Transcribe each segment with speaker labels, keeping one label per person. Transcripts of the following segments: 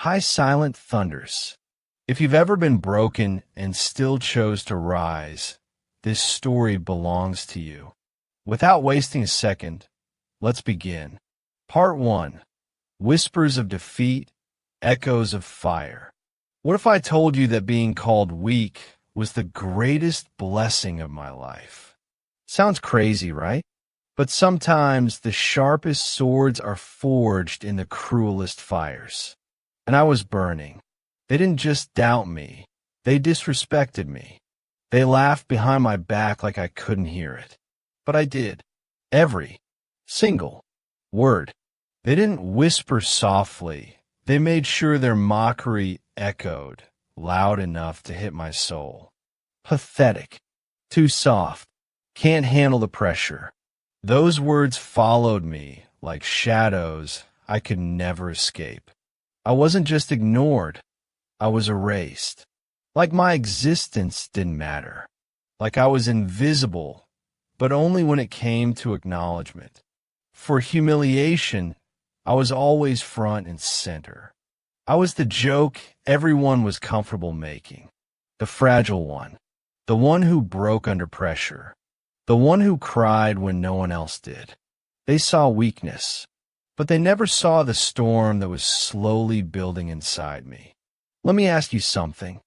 Speaker 1: High silent thunders. If you've ever been broken and still chose to rise, this story belongs to you. Without wasting a second, let's begin. Part 1. Whispers of Defeat, Echoes of Fire. What if I told you that being called weak was the greatest blessing of my life? Sounds crazy, right? But sometimes the sharpest swords are forged in the cruelest fires. And I was burning. They didn't just doubt me. They disrespected me. They laughed behind my back like I couldn't hear it. But I did. Every single word. They didn't whisper softly. They made sure their mockery echoed loud enough to hit my soul. Pathetic. Too soft. Can't handle the pressure. Those words followed me like shadows I could never escape. I wasn't just ignored. I was erased. Like my existence didn't matter. Like I was invisible, but only when it came to acknowledgement. For humiliation, I was always front and center. I was the joke everyone was comfortable making. The fragile one. The one who broke under pressure. The one who cried when no one else did. They saw weakness, but they never saw the storm that was slowly building inside me. Let me ask you something.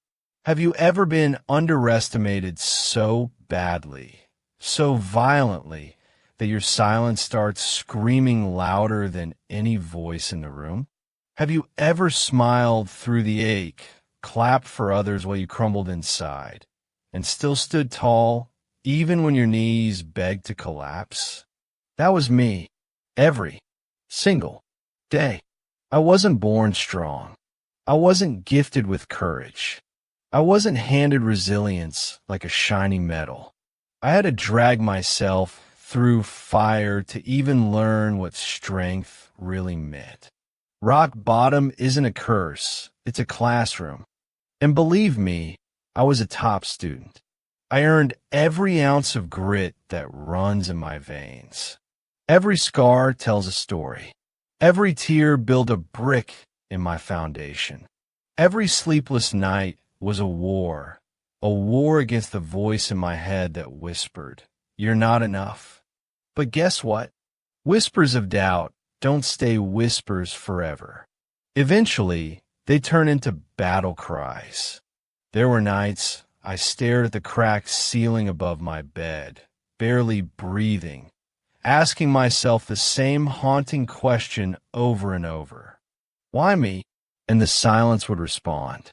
Speaker 1: Have you ever been underestimated so badly, so violently, that your silence starts screaming louder than any voice in the room? Have you ever smiled through the ache, clapped for others while you crumbled inside, and still stood tall, even when your knees begged to collapse? That was me, every single day. I wasn't born strong. I wasn't gifted with courage. I wasn't handed resilience like a shiny medal. I had to drag myself through fire to even learn what strength really meant. Rock bottom isn't a curse, it's a classroom. And believe me, I was a top student. I earned every ounce of grit that runs in my veins. Every scar tells a story. Every tear built a brick in my foundation. Every sleepless night was a war against the voice in my head that whispered, "You're not enough." But guess what? Whispers of doubt don't stay whispers forever. Eventually, they turn into battle cries. There were nights I stared at the cracked ceiling above my bed, barely breathing, asking myself the same haunting question over and over. Why me? And the silence would respond.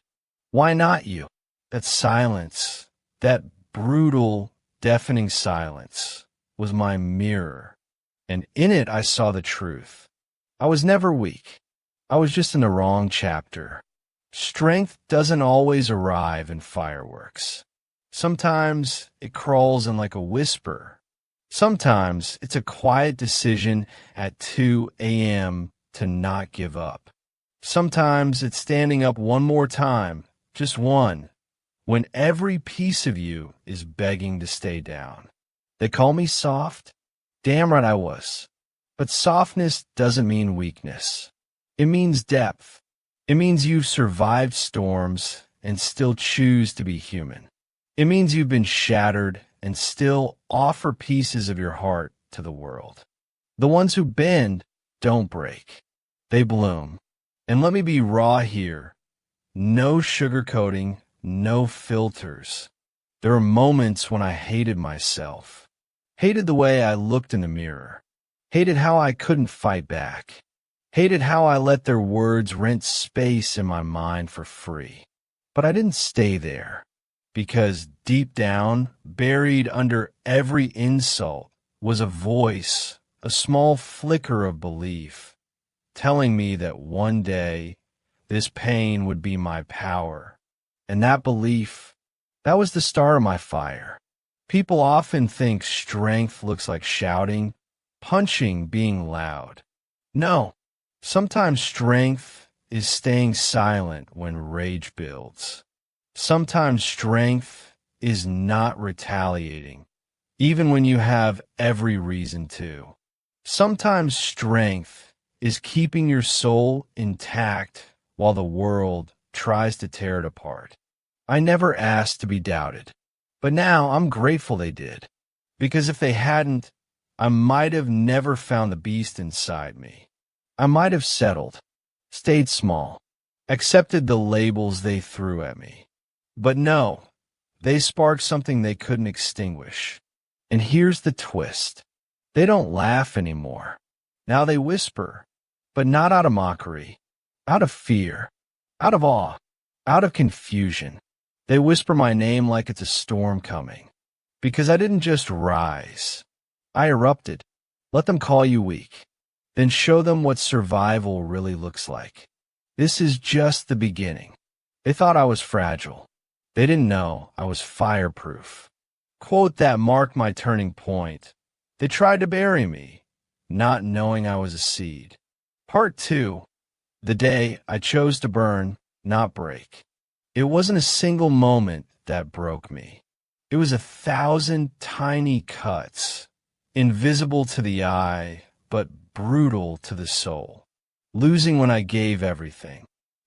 Speaker 1: Why not you? That silence, that brutal, deafening silence, was my mirror. And in it I saw the truth. I was never weak. I was just in the wrong chapter. Strength doesn't always arrive in fireworks. Sometimes it crawls in like a whisper. Sometimes it's a quiet decision at 2 a.m. to not give up. Sometimes it's standing up one more time, just one, when every piece of you is begging to stay down. They call me soft. Damn right I was. But softness doesn't mean weakness. It means depth. It means you've survived storms and still choose to be human. It means you've been shattered and still offer pieces of your heart to the world. The ones who bend don't break. They bloom. And let me be raw here. No sugarcoating, no filters. There were moments when I hated myself. Hated the way I looked in the mirror. Hated how I couldn't fight back. Hated how I let their words rent space in my mind for free. But I didn't stay there. Because deep down, buried under every insult, was a voice, a small flicker of belief, telling me that one day this pain would be my power. And that belief, that was the start of my fire. People often think strength looks like shouting, punching, being loud. No, sometimes strength is staying silent when rage builds. Sometimes strength is not retaliating, even when you have every reason to. Sometimes strength is keeping your soul intact while the world tries to tear it apart. I never asked to be doubted, but now I'm grateful they did, because if they hadn't, I might have never found the beast inside me. I might have settled, stayed small, accepted the labels they threw at me. But no, they sparked something they couldn't extinguish. And here's the twist. They don't laugh anymore. Now they whisper, but not out of mockery, out of fear, out of awe, out of confusion. They whisper my name like it's a storm coming. Because I didn't just rise. I erupted. Let them call you weak. Then show them what survival really looks like. This is just the beginning. They thought I was fragile. They didn't know I was fireproof. Quote that marked my turning point. They tried to bury me, not knowing I was a seed. Part 2. The day I chose to burn, not break. It wasn't a single moment that broke me. It was 1,000 tiny cuts, invisible to the eye, but brutal to the soul. Losing when I gave everything.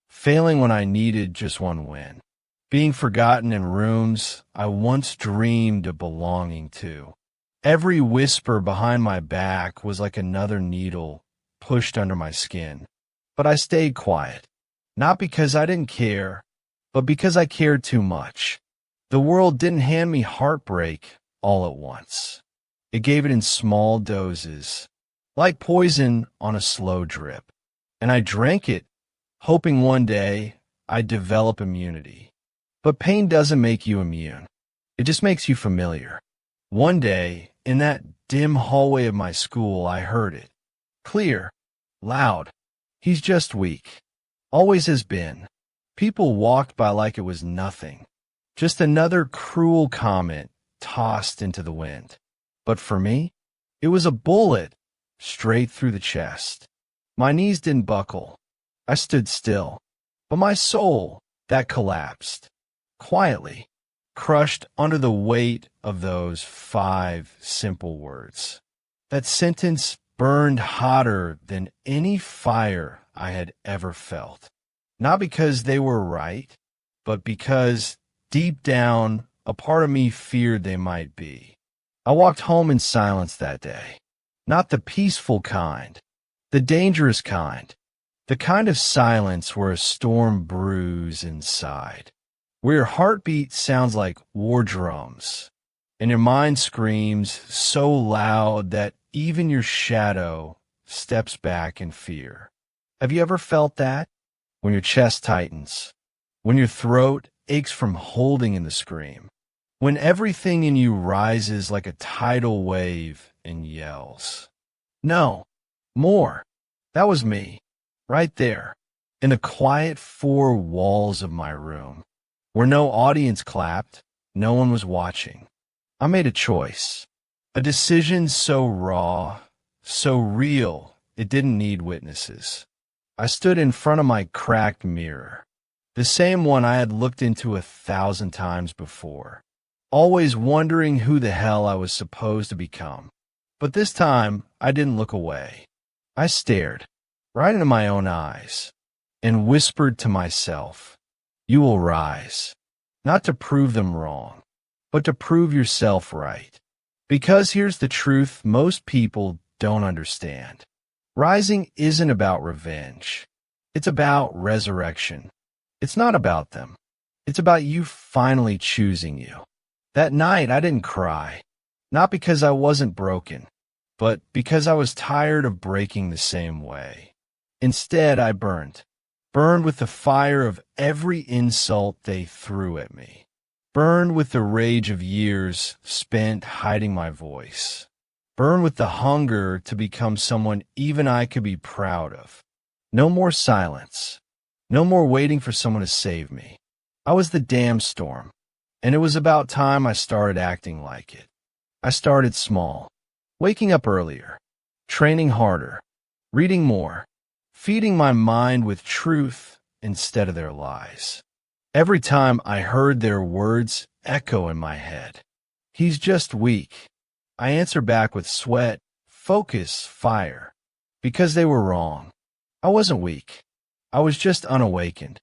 Speaker 1: Failing when I needed just one win. Being forgotten in rooms I once dreamed of belonging to. Every whisper behind my back was like another needle pushed under my skin. But I stayed quiet. Not because I didn't care, but because I cared too much. The world didn't hand me heartbreak all at once. It gave it in small doses, like poison on a slow drip. And I drank it, hoping one day I'd develop immunity. But pain doesn't make you immune. It just makes you familiar. One day, in that dim hallway of my school, I heard it. Clear, loud. He's just weak. Always has been. People walked by like it was nothing. Just another cruel comment tossed into the wind. But for me, it was a bullet straight through the chest. My knees didn't buckle. I stood still. But my soul, that collapsed. Quietly, crushed under the weight of those 5 simple words. That sentence burned hotter than any fire I had ever felt. Not because they were right, but because deep down, a part of me feared they might be. I walked home in silence that day. Not the peaceful kind, the dangerous kind, the kind of silence where a storm brews inside, where your heartbeat sounds like war drums, and your mind screams so loud that even your shadow steps back in fear. Have you ever felt that? When your chest tightens, when your throat aches from holding in the scream, when everything in you rises like a tidal wave and yells. No, more. That was me, right there, in the quiet 4 walls of my room, where no audience clapped, no one was watching. I made a choice, a decision so raw, so real, it didn't need witnesses. I stood in front of my cracked mirror, the same one I had looked into 1,000 times before, always wondering who the hell I was supposed to become. But this time, I didn't look away. I stared, right into my own eyes, and whispered to myself, "You will rise, not to prove them wrong, but to prove yourself right." Because here's the truth most people don't understand. Rising isn't about revenge. It's about resurrection. It's not about them. It's about you finally choosing you. That night, I didn't cry. Not because I wasn't broken, but because I was tired of breaking the same way. Instead, I burned with the fire of every insult they threw at me. Burned with the rage of years spent hiding my voice. Burned with the hunger to become someone even I could be proud of. No more silence. No more waiting for someone to save me. I was the damn storm, and it was about time I started acting like it. I started small, waking up earlier, training harder, reading more, feeding my mind with truth instead of their lies. Every time I heard their words echo in my head, "He's just weak," I answer back with sweat, focus, fire. Because they were wrong. I wasn't weak. I was just unawakened.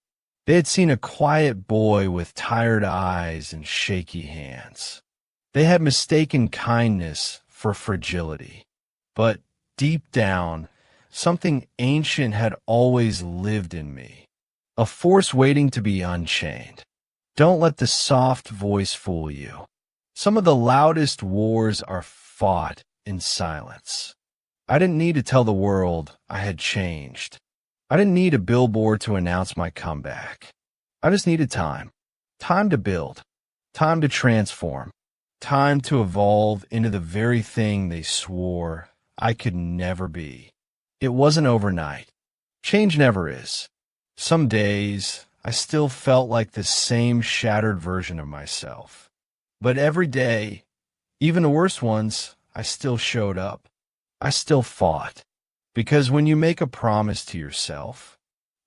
Speaker 1: They had seen a quiet boy with tired eyes and shaky hands. They had mistaken kindness for fragility. But deep down, something ancient had always lived in me, a force waiting to be unchained. Don't let the soft voice fool you. Some of the loudest wars are fought in silence. I didn't need to tell the world I had changed. I didn't need a billboard to announce my comeback. I just needed time. Time to build. Time to transform. Time to evolve into the very thing they swore I could never be. It wasn't overnight. Change never is. Some days, I still felt like the same shattered version of myself. But every day, even the worst ones, I still showed up. I still fought. Because when you make a promise to yourself,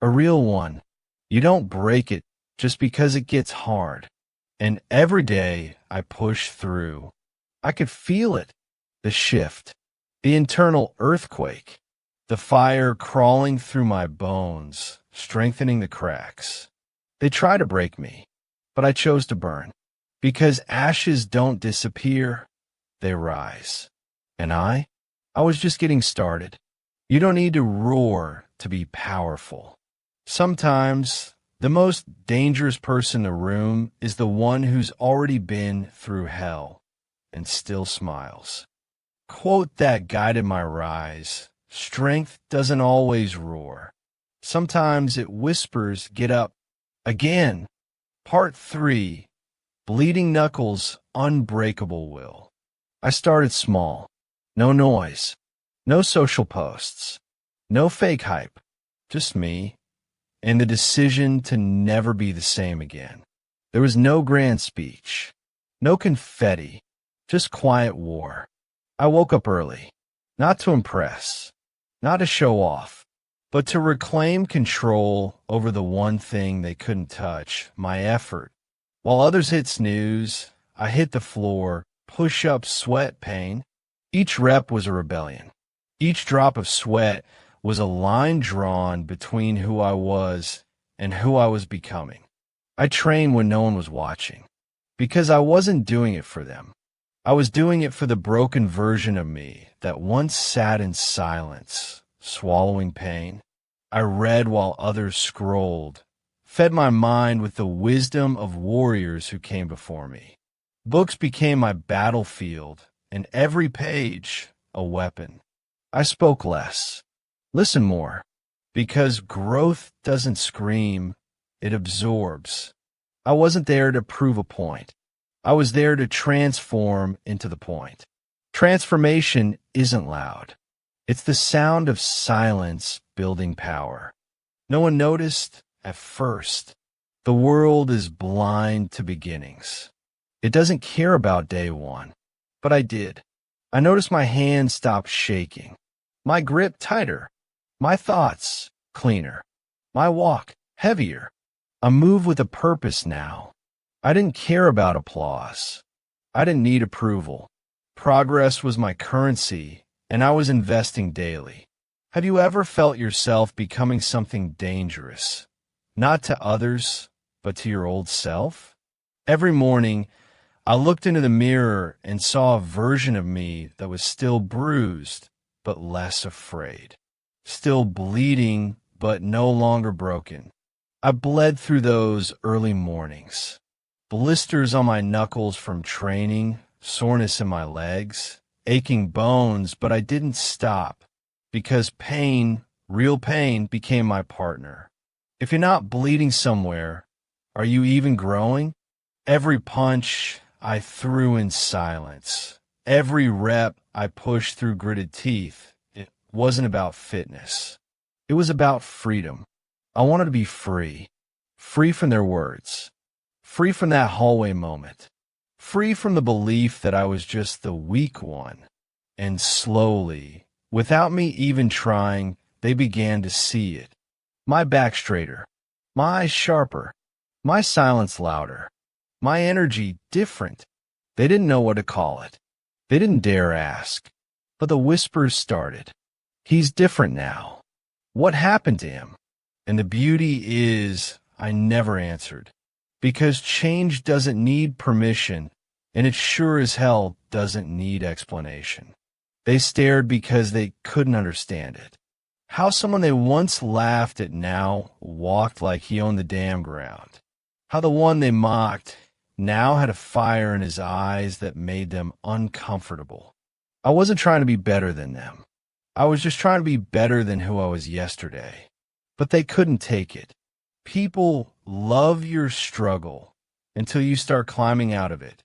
Speaker 1: a real one, you don't break it just because it gets hard. And every day I pushed through. I could feel it, the shift, the internal earthquake, the fire crawling through my bones, strengthening the cracks. They tried to break me, but I chose to burn. Because ashes don't disappear, they rise. And I was just getting started. You don't need to roar to be powerful. Sometimes, the most dangerous person in the room is the one who's already been through hell and still smiles. Quote that guided my rise. Strength doesn't always roar. Sometimes it whispers, get up again. Part 3, Bleeding Knuckles' Unbreakable Will. I started small. No noise. No social posts. No fake hype. Just me. And the decision to never be the same again. There was no grand speech. No confetti. Just quiet war. I woke up early. Not to impress. Not to show off. But to reclaim control over the one thing they couldn't touch, my effort. While others hit snooze, I hit the floor, push-up, sweat, pain. Each rep was a rebellion. Each drop of sweat was a line drawn between who I was and who I was becoming. I trained when no one was watching, because I wasn't doing it for them. I was doing it for the broken version of me that once sat in silence, swallowing pain. I read while others scrolled, fed my mind with the wisdom of warriors who came before me. Books became my battlefield, and every page a weapon. I spoke less, listened more, because growth doesn't scream, it absorbs. I wasn't there to prove a point. I was there to transform into the point. Transformation isn't loud. It's the sound of silence building power. No one noticed at first. The world is blind to beginnings. It doesn't care about day one, but I did. I noticed my hands stopped shaking. My grip tighter, my thoughts cleaner, my walk heavier. I move with a purpose now. I didn't care about applause. I didn't need approval. Progress was my currency, and I was investing daily. Have you ever felt yourself becoming something dangerous? Not to others, but to your old self? Every morning, I looked into the mirror and saw a version of me that was still bruised, but less afraid. Still bleeding, but no longer broken. I bled through those early mornings. Blisters on my knuckles from training, soreness in my legs, aching bones, but I didn't stop. Because pain, real pain, became my partner. If you're not bleeding somewhere, are you even growing? Every punch I threw in silence. Every rep I pushed through gritted teeth. It wasn't about fitness. It was about freedom. I wanted to be free. Free from their words. Free from that hallway moment. Free from the belief that I was just the weak one. And slowly, without me even trying, they began to see it. My back straighter. My eyes sharper. My silence louder. My energy different. They didn't know what to call it. They didn't dare ask. But the whispers started. He's different now. What happened to him? And the beauty is, I never answered. Because change doesn't need permission, and it sure as hell doesn't need explanation. They stared because they couldn't understand it. How someone they once laughed at now walked like he owned the damn ground. How the one they mocked now had a fire in his eyes that made them uncomfortable. I wasn't trying to be better than them. I was just trying to be better than who I was yesterday. But they couldn't take it. People love your struggle until you start climbing out of it.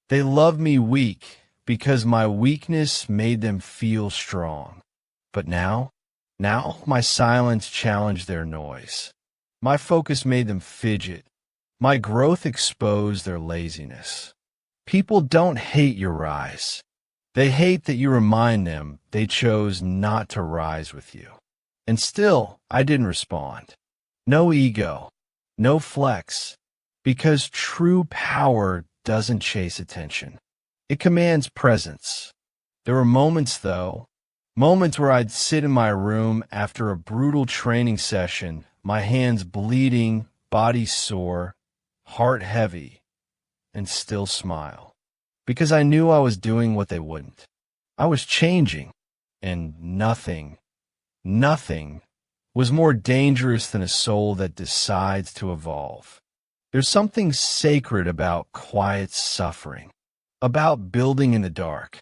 Speaker 1: They love me weak because my weakness made them feel strong. But now my silence challenged their noise. My focus made them fidget. My growth exposed their laziness. People don't hate your rise. They hate that you remind them they chose not to rise with you. And still, I didn't respond. No ego, no flex, because true power doesn't chase attention. It commands presence. There were moments, though, moments where I'd sit in my room after a brutal training session, my hands bleeding, body sore, heart heavy, and still smile. Because I knew I was doing what they wouldn't. I was changing, and nothing was more dangerous than a soul that decides to evolve. There's something sacred about quiet suffering, about building in the dark,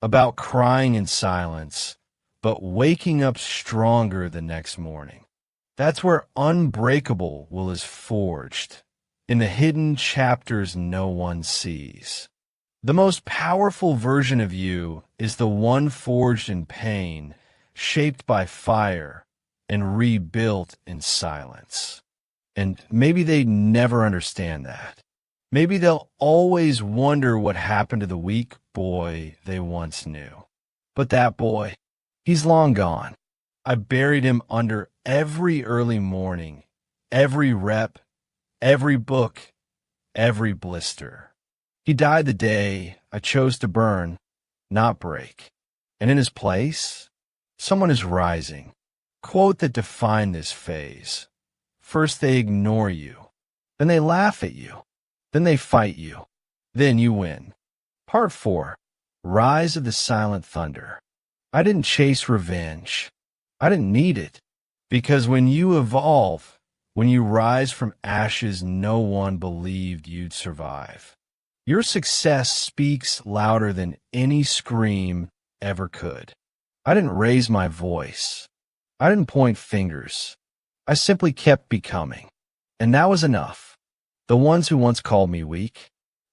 Speaker 1: about crying in silence, but waking up stronger the next morning. That's where unbreakable will is forged, in the hidden chapters no one sees. The most powerful version of you is the one forged in pain, shaped by fire, and rebuilt in silence. And maybe they never understand that. Maybe they'll always wonder what happened to the weak boy they once knew. But that boy, he's long gone. I buried him under every early morning, every rep, every book, every blister. He died the day I chose to burn, not break. And in his place, someone is rising. Quote that defined this phase. First they ignore you, then they laugh at you, then they fight you, then you win. Part 4. Rise of the Silent Thunder. I didn't chase revenge. I didn't need it. Because when you evolve, when you rise from ashes no one believed you'd survive, your success speaks louder than any scream ever could. I didn't raise my voice. I didn't point fingers. I simply kept becoming. And that was enough. The ones who once called me weak,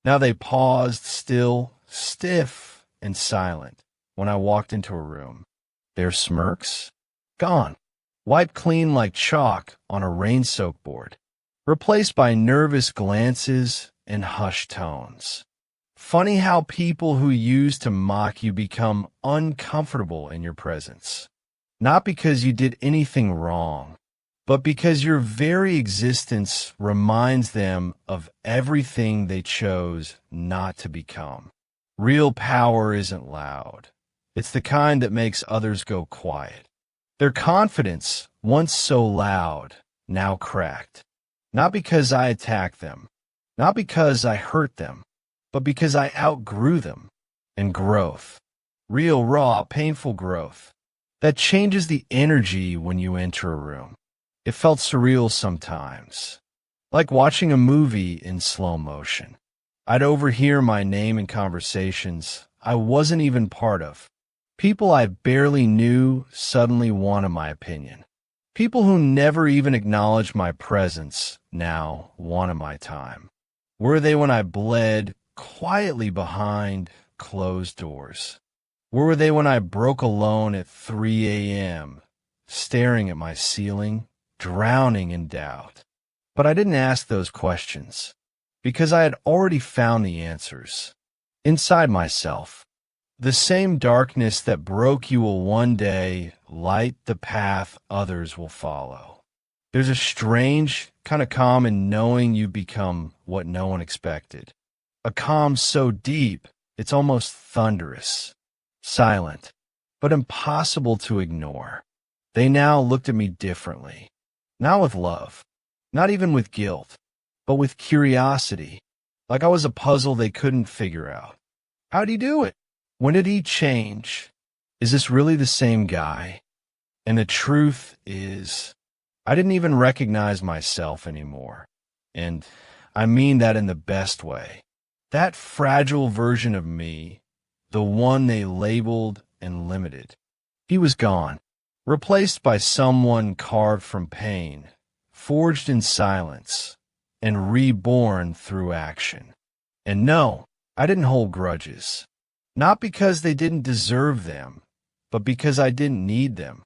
Speaker 1: now they paused still, stiff and silent when I walked into a room. Their smirks, gone, wiped clean like chalk on a rain-soaked board, replaced by nervous glances and hushed tones. Funny how people who used to mock you become uncomfortable in your presence. Not because you did anything wrong, but because your very existence reminds them of everything they chose not to become. Real power isn't loud. It's the kind that makes others go quiet. Their confidence, once so loud, now cracked. Not because I attacked them, not because I hurt them, but because I outgrew them. And growth, real, raw, painful growth, that changes the energy when you enter a room. It felt surreal sometimes, like watching a movie in slow motion. I'd overhear my name in conversations I wasn't even part of. People I barely knew suddenly wanted my opinion. People who never even acknowledged my presence now wanted my time. Were they when I bled quietly behind closed doors? Where were they when I broke alone at 3 a.m., staring at my ceiling, drowning in doubt? But I didn't ask those questions, because I had already found the answers. Inside myself, the same darkness that broke you will one day light the path others will follow. There's a strange kind of calm in knowing you become what no one expected. A calm so deep, it's almost thunderous. Silent, but impossible to ignore. They now looked at me differently. Not with love, not even with guilt, but with curiosity, like I was a puzzle they couldn't figure out. How'd he do it? When did he change? Is this really the same guy? And the truth is, I didn't even recognize myself anymore. And I mean that in the best way. That fragile version of me, the one they labeled and limited, he was gone, replaced by someone carved from pain, forged in silence, and reborn through action. And no, I didn't hold grudges. Not because they didn't deserve them, but because I didn't need them.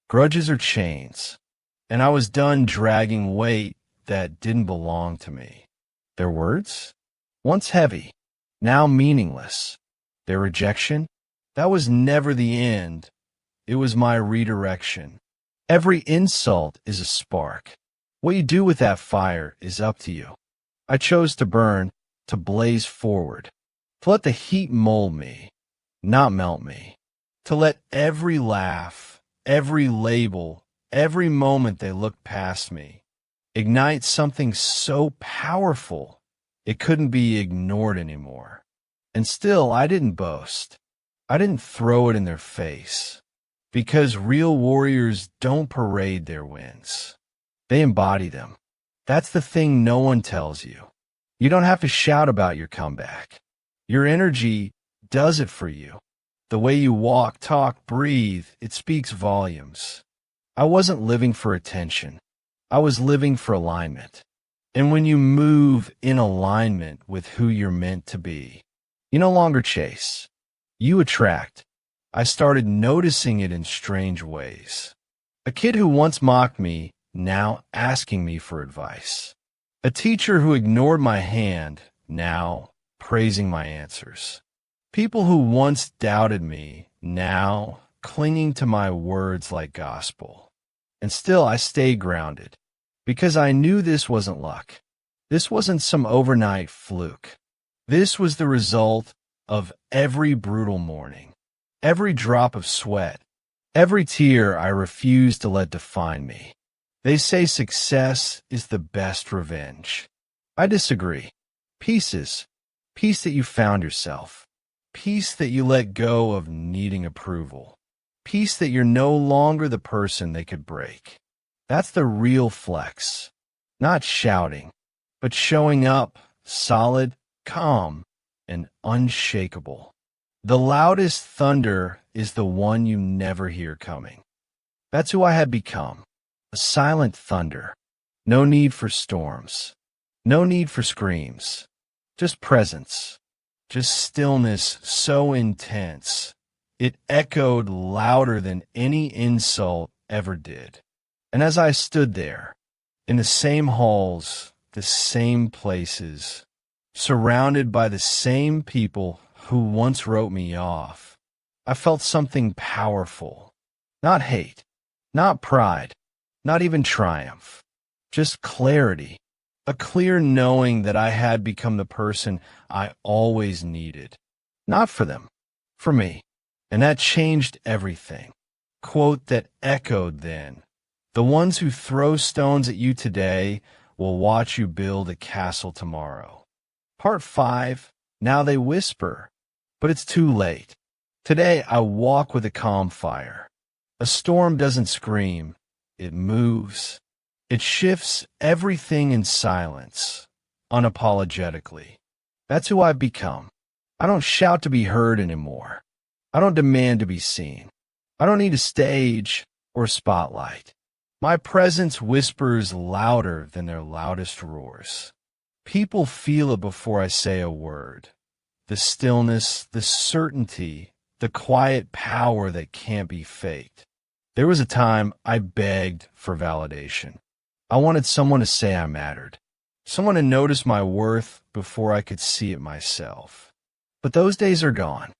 Speaker 1: Grudges are chains, and I was done dragging weight that didn't belong to me. Their words? Once heavy, now meaningless. Their rejection? That was never the end. It was my redirection. Every insult is a spark. What you do with that fire is up to you. I chose to burn, to blaze forward, to let the heat mold me, not melt me, to let every laugh, every label, every moment they looked past me, ignite something so powerful it couldn't be ignored anymore. And still, I didn't boast. I didn't throw it in their face, because real warriors don't parade their wins. They embody them. That's the thing no one tells you. You don't have to shout about your comeback. Your energy does it for you. The way you walk, talk, breathe, it speaks volumes. I wasn't living for attention. I was living for alignment. And when you move in alignment with who you're meant to be, you no longer chase. You attract. I started noticing it in strange ways. A kid who once mocked me, now asking me for advice. A teacher who ignored my hand, now praising my answers. People who once doubted me, now clinging to my words like gospel. And still I stayed grounded, because I knew this wasn't luck. This wasn't some overnight fluke. This was the result of every brutal morning, every drop of sweat, every tear I refused to let define me. They say success is the best revenge. I disagree. Peace that you found yourself. Peace that you let go of needing approval. Peace that you're no longer the person they could break. That's the real flex. Not shouting, but showing up, solid, calm, and unshakable. The loudest thunder is the one you never hear coming. That's who I had become. A silent thunder. No need for storms. No need for screams. Just presence. Just stillness so intense. It echoed louder than any insult ever did. And as I stood there, in the same halls, the same places, surrounded by the same people who once wrote me off, I felt something powerful. Not hate, not pride, not even triumph, just clarity, a clear knowing that I had become the person I always needed. Not for them, for me. And that changed everything. Quote that echoed then. The ones who throw stones at you today will watch you build a castle tomorrow. Part 5, now they whisper, but it's too late. Today I walk with a calm fire. A storm doesn't scream. It moves. It shifts everything in silence, unapologetically. That's who I've become. I don't shout to be heard anymore. I don't demand to be seen. I don't need a stage or a spotlight. My presence whispers louder than their loudest roars. People feel it before I say a word. The stillness, the certainty, the quiet power that can't be faked. There was a time I begged for validation. I wanted someone to say I mattered. Someone to notice my worth before I could see it myself. But those days are gone.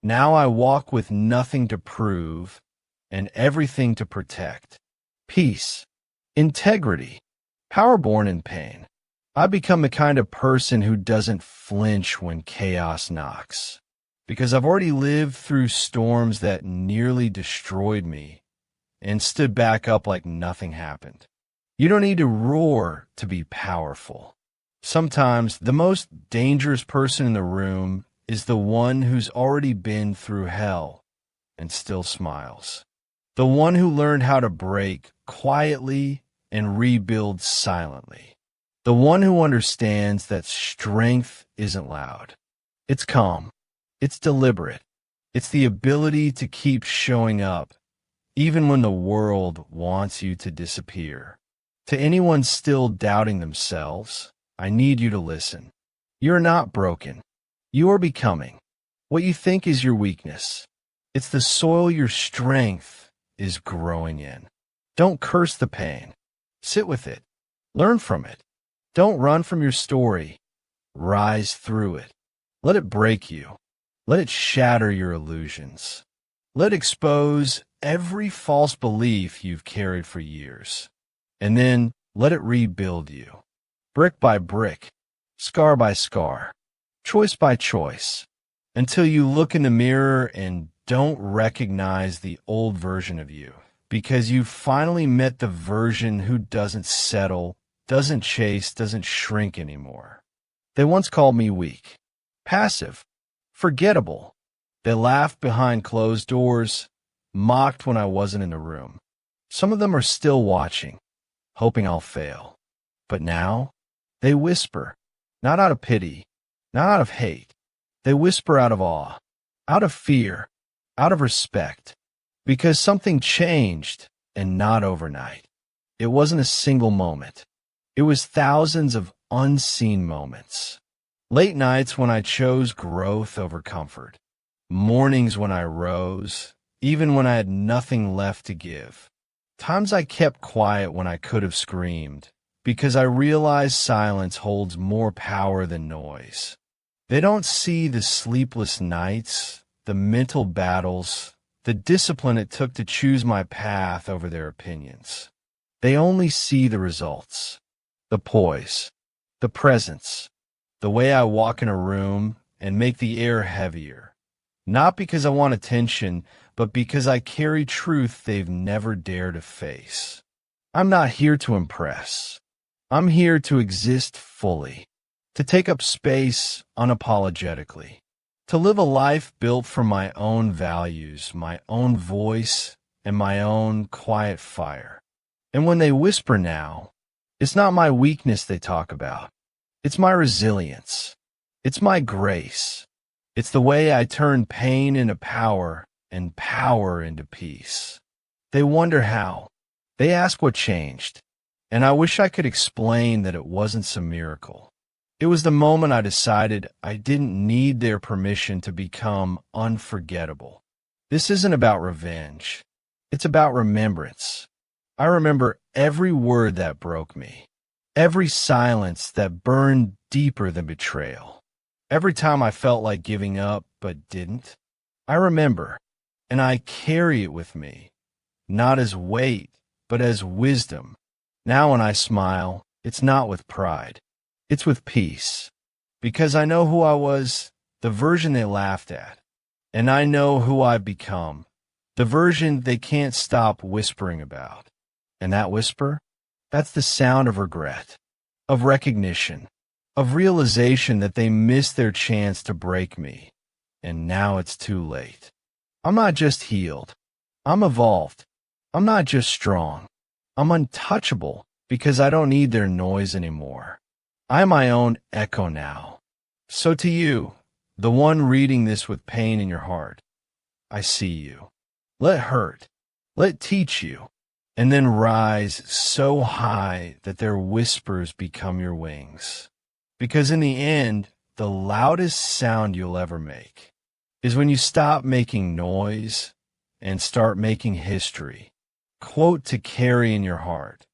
Speaker 1: Now I walk with nothing to prove and everything to protect. Peace, integrity, power born in pain. I become the kind of person who doesn't flinch when chaos knocks, because I've already lived through storms that nearly destroyed me and stood back up like nothing happened. You don't need to roar to be powerful. Sometimes the most dangerous person in the room is the one who's already been through hell and still smiles. The one who learned how to break quietly and rebuild silently. The one who understands that strength isn't loud. It's calm. It's deliberate. It's the ability to keep showing up even when the world wants you to disappear. To anyone still doubting themselves, I need you to listen. You're not broken. You are becoming. What you think is your weakness. It's the soil your strength is growing in. Don't curse the pain. Sit with it. Learn from it. Don't run from your story. Rise through it. Let it break you. Let it shatter your illusions. Let it expose every false belief you've carried for years. And then let it rebuild you. Brick by brick, scar by scar, choice by choice, until you look in the mirror and don't recognize the old version of you, because you've finally met the version who doesn't settle, doesn't chase, doesn't shrink anymore. They once called me weak, passive, forgettable. They laughed behind closed doors, mocked when I wasn't in the room. Some of them are still watching, hoping I'll fail. But now, they whisper, not out of pity, not out of hate. They whisper out of awe, out of fear, out of respect, because something changed, and not overnight. It wasn't a single moment. It was thousands of unseen moments. Late nights when I chose growth over comfort. Mornings when I rose, even when I had nothing left to give. Times I kept quiet when I could have screamed, because I realized silence holds more power than noise. They don't see the sleepless nights, the mental battles, the discipline it took to choose my path over their opinions. They only see the results, the poise, the presence, the way I walk in a room and make the air heavier. Not because I want attention, but because I carry truth they've never dared to face. I'm not here to impress. I'm here to exist fully, to take up space unapologetically, to live a life built from my own values, my own voice, and my own quiet fire. And when they whisper now, it's not my weakness they talk about. It's my resilience. It's my grace. It's the way I turn pain into power and power into peace. They wonder how. They ask what changed. And I wish I could explain that it wasn't some miracle. It was the moment I decided I didn't need their permission to become unforgettable. This isn't about revenge. It's about remembrance. I remember every word that broke me, every silence that burned deeper than betrayal. Every time I felt like giving up but didn't, I remember, and I carry it with me, not as weight, but as wisdom. Now when I smile, it's not with pride, it's with peace, because I know who I was, the version they laughed at, and I know who I've become, the version they can't stop whispering about. And that whisper, that's the sound of regret, of recognition, of realization that they missed their chance to break me, and now it's too late. I'm not just healed. I'm evolved. I'm not just strong. I'm untouchable because I don't need their noise anymore. I'm my own echo now. So to you, the one reading this with pain in your heart, I see you. Let hurt. Let teach you. And then rise so high that their whispers become your wings. Because in the end, the loudest sound you'll ever make is when you stop making noise and start making history. Quote to carry in your heart.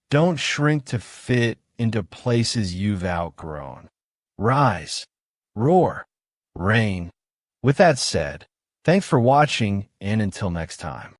Speaker 1: Don't shrink to fit into places you've outgrown. Rise, roar, reign. With that said, thanks for watching, and until next time.